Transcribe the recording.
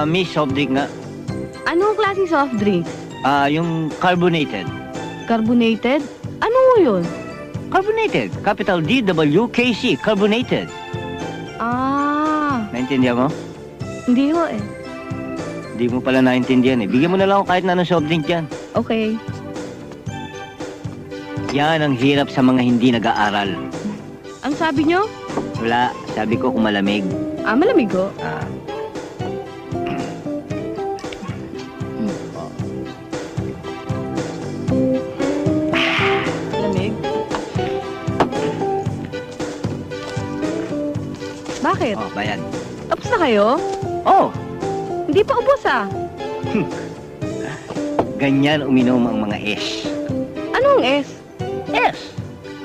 May soft drink nga. Anong klaseng soft drink? Yung carbonated. Carbonated? Ano yun? Carbonated. Capital DWKC. Carbonated. Naintindihan mo? Hindi ho eh. Hindi mo pala naintindihan eh. Bigyan mo na lang ako kahit na anong soft drink yan. Okay. Yan ang hirap sa mga hindi nag-aaral. Ang sabi nyo? Wala. Sabi ko kung malamig. Malamig ho. Malamig? Bakit? Bayan. Tapos na kayo? Hindi pa ubos Ganyan uminom ang mga S. Anong S? S.